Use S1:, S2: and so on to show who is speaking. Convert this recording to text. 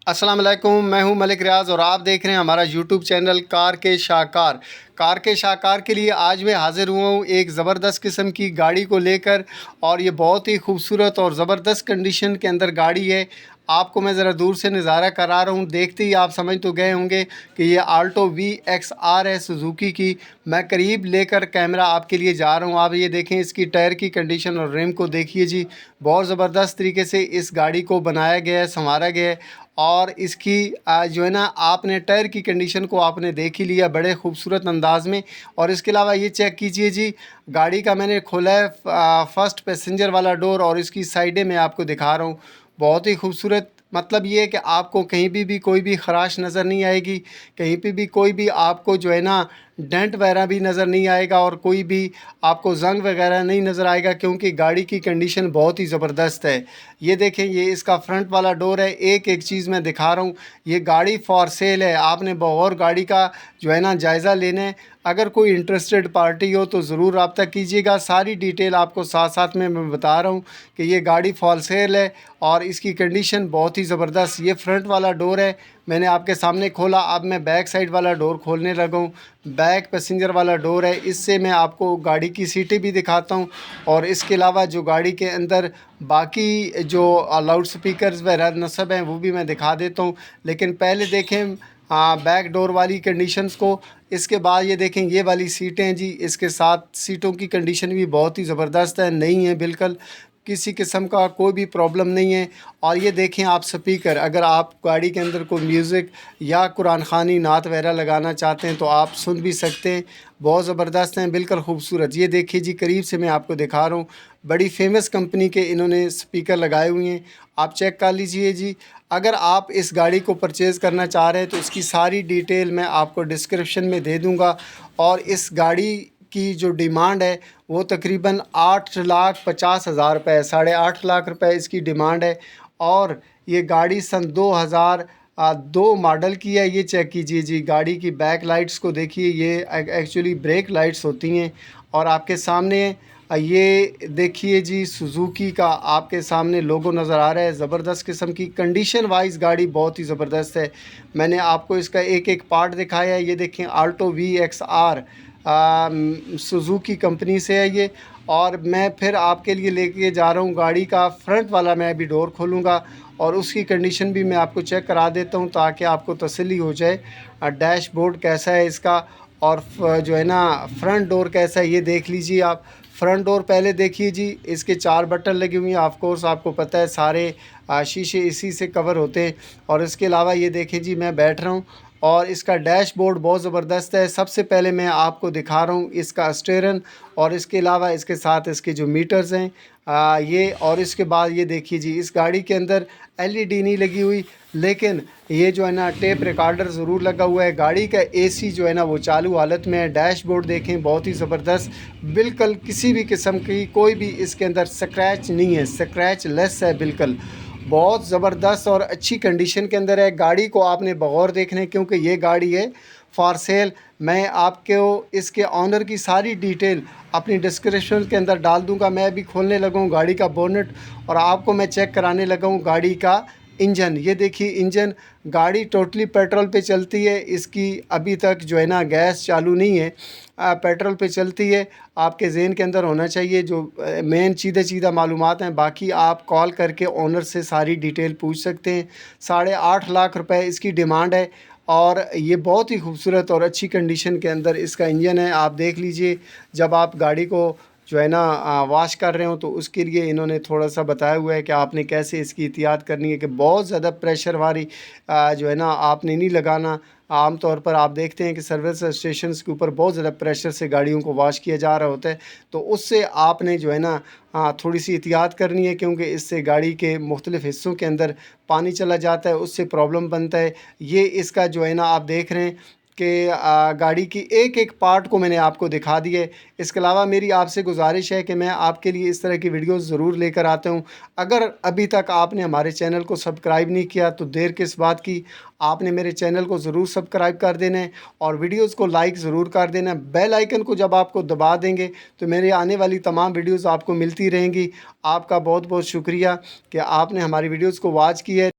S1: अस्सलाम वालेकुम, मैं हूं मलिक रियाज़ और आप देख रहे हैं हमारा यूट्यूब चैनल कार के शाहकार। कार के शाहकार के लिए आज मैं हाज़िर हुआ हूं एक ज़बरदस्त किस्म की गाड़ी को लेकर, और ये बहुत ही खूबसूरत और ज़बरदस्त कंडीशन के अंदर गाड़ी है। आपको मैं ज़रा दूर से नज़ारा करा रहा हूं, देखते ही आप समझ तो गए होंगे कि ये आल्टो VXR है सुजुकी की। मैं करीब लेकर कैमरा आपके लिए जा रहा हूं। आप ये देखें, इसकी टायर की कंडीशन और रिम को देखिए जी। बहुत ज़बरदस्त तरीके से इस गाड़ी को बनाया गया है, संवारा गया है। और इसकी जो है ना, आपने टायर की कंडीशन को आपने देख ही लिया बड़े खूबसूरत अंदाज में। और इसके अलावा ये चेक कीजिए जी, गाड़ी का मैंने खोला है फर्स्ट पैसेंजर वाला डोर, और इसकी साइडें मैं आपको दिखा रहा हूँ। बहुत ही खूबसूरत, मतलब ये है कि आपको कहीं भी कोई भी ख़राश नज़र नहीं आएगी। कहीं पे भी कोई भी आपको जो है ना डेंट वगैरह भी नज़र नहीं आएगा, और कोई भी आपको ज़ंग वगैरह नहीं नज़र आएगा, क्योंकि गाड़ी की कंडीशन बहुत ही ज़बरदस्त है। ये देखें, ये इसका फ्रंट वाला डोर है। एक एक चीज़ मैं दिखा रहा हूँ। ये गाड़ी फॉर सेल है। आपने और गाड़ी का जो है ना जायज़ा लेना है। अगर कोई इंटरेस्टेड पार्टी हो तो ज़रूर रब्ता कीजिएगा। सारी डिटेल आपको साथ साथ में मैं बता रहा हूँ कि ये गाड़ी फॉर सेल है और इसकी कंडीशन बहुत ही ज़बरदस्त। ये फ्रंट वाला डोर है, मैंने आपके सामने खोला। अब मैं बैक साइड वाला डोर खोलने लगा हूँ। बैक पैसेंजर वाला डोर है, इससे मैं आपको गाड़ी की सीटें भी दिखाता हूँ, और इसके अलावा जो गाड़ी के अंदर बाकी जो लाउड स्पीकर्स वगैरह नस्ब हैं वो भी मैं दिखा देता हूँ। लेकिन पहले देखें बैक डोर वाली कंडीशंस को। इसके बाद ये देखें, ये वाली सीटें हैं जी। इसके साथ सीटों की कंडीशन भी बहुत ही ज़बरदस्त है, नई है बिल्कुल, किसी किस्म का कोई भी प्रॉब्लम नहीं है। और ये देखें आप स्पीकर, अगर आप गाड़ी के अंदर कोई म्यूज़िक या कुरान ख़ानी नात वगैरह लगाना चाहते हैं तो आप सुन भी सकते हैं। बहुत ज़बरदस्त हैं, बिल्कुल खूबसूरत। ये देखिए जी, करीब से मैं आपको दिखा रहा हूँ। बड़ी फेमस कंपनी के इन्होंने स्पीकर लगाए हुए हैं, आप चेक कर लीजिए जी। अगर आप इस गाड़ी को परचेज़ करना चाह रहे हैं तो इसकी सारी डिटेल मैं आपको डिस्क्रिप्शन में दे दूँगा। और इस गाड़ी की जो डिमांड है वो तकरीबन 8,50,000 रुपये है, 8.5 लाख रुपए इसकी डिमांड है। और ये गाड़ी सन 2002 मॉडल की है। ये चेक कीजिए जी, गाड़ी की बैक लाइट्स को देखिए, ये एक्चुअली ब्रेक लाइट्स होती हैं। और आपके सामने ये देखिए जी, सुजुकी का आपके सामने लोगो नज़र आ रहा है। ज़बरदस्त किस्म की कंडीशन वाइज गाड़ी बहुत ही ज़बरदस्त है। मैंने आपको इसका एक एक पार्ट दिखाया है। ये देखें, आल्टो VXR सुजुकी कंपनी से है ये। और मैं फिर आपके लिए लेके जा रहा हूँ गाड़ी का फ्रंट वाला, मैं अभी डोर खोलूँगा और उसकी कंडीशन भी मैं आपको चेक करा देता हूँ, ताकि आपको तसल्ली हो जाए। डैशबोर्ड कैसा है इसका, और जो है ना फ्रंट डोर कैसा है, ये देख लीजिए आप। फ्रंट डोर पहले देखिए जी, इसके 4 बटन लगे हुए हैं। ऑफ कोर्स आपको पता है, सारे शीशे इसी से कवर होते हैं। और इसके अलावा ये देखें जी, मैं बैठ रहा हूँ और इसका डैशबोर्ड बहुत ज़बरदस्त है। सबसे पहले मैं आपको दिखा रहा हूँ इसका स्टीयरिंग, और इसके अलावा इसके साथ इसके जो मीटर्स हैं ये। और इसके बाद ये देखिए जी, इस गाड़ी के अंदर LED नहीं लगी हुई, लेकिन ये जो है ना टेप रिकॉर्डर ज़रूर लगा हुआ है। गाड़ी का AC जो है ना वो चालू हालत में है। डैशबोर्ड देखें, बहुत ही ज़बरदस्त, बिल्कुल किसी भी किस्म की कोई भी इसके अंदर स्क्रैच नहीं है, स्क्रैच लेस है बिल्कुल। बहुत ज़बरदस्त और अच्छी कंडीशन के अंदर है। गाड़ी को आपने बगौर देखना है, क्योंकि ये गाड़ी है फॉर सेल। मैं आपको इसके ऑनर की सारी डिटेल अपनी डिस्क्रिप्शन के अंदर डाल दूंगा। मैं अभी खोलने लगा हूँ गाड़ी का बोनेट, और आपको मैं चेक कराने लगा हूँ गाड़ी का इंजन। ये देखिए इंजन, गाड़ी टोटली पेट्रोल पे चलती है। इसकी अभी तक जो है ना गैस चालू नहीं है, पेट्रोल पे चलती है। आपके ज़हन के अंदर होना चाहिए जो मेन सीधा मालूमात हैं। बाकी आप कॉल करके ओनर से सारी डिटेल पूछ सकते हैं। 8.5 लाख रुपए इसकी डिमांड है, और ये बहुत ही खूबसूरत और अच्छी कंडीशन के अंदर इसका इंजन है। आप देख लीजिए, जब आप गाड़ी को जो है ना वॉश कर रहे हो तो उसके लिए इन्होंने थोड़ा सा बताया हुआ है कि आपने कैसे इसकी एहतियात करनी है, कि बहुत ज़्यादा प्रेशर वाली जो है ना आपने नहीं लगाना। आम तौर पर आप देखते हैं कि सर्विस स्टेशंस के ऊपर बहुत ज़्यादा प्रेशर से गाड़ियों को वॉश किया जा रहा होता है, तो उससे आपने जो है ना थोड़ी सी एहतियात करनी है, क्योंकि इससे गाड़ी के मुख्तलिफ़ हिस्सों के अंदर पानी चला जाता है, उससे प्रॉब्लम बनता है। ये इसका जो है ना आप देख रहे हैं कि गाड़ी की एक एक पार्ट को मैंने आपको दिखा दिया है। इसके अलावा मेरी आपसे गुजारिश है कि मैं आपके लिए इस तरह की वीडियोस ज़रूर लेकर आता हूँ। अगर अभी तक आपने हमारे चैनल को सब्सक्राइब नहीं किया तो देर किस बात की, आपने मेरे चैनल को ज़रूर सब्सक्राइब कर देना है, और वीडियोस को लाइक ज़रूर कर देना है। बेल आइकन को जब आपको दबा देंगे तो मेरे आने वाली तमाम वीडियोज़ आपको मिलती रहेंगी। आपका बहुत बहुत शुक्रिया कि आपने हमारी वीडियोज़ को वॉच किया है।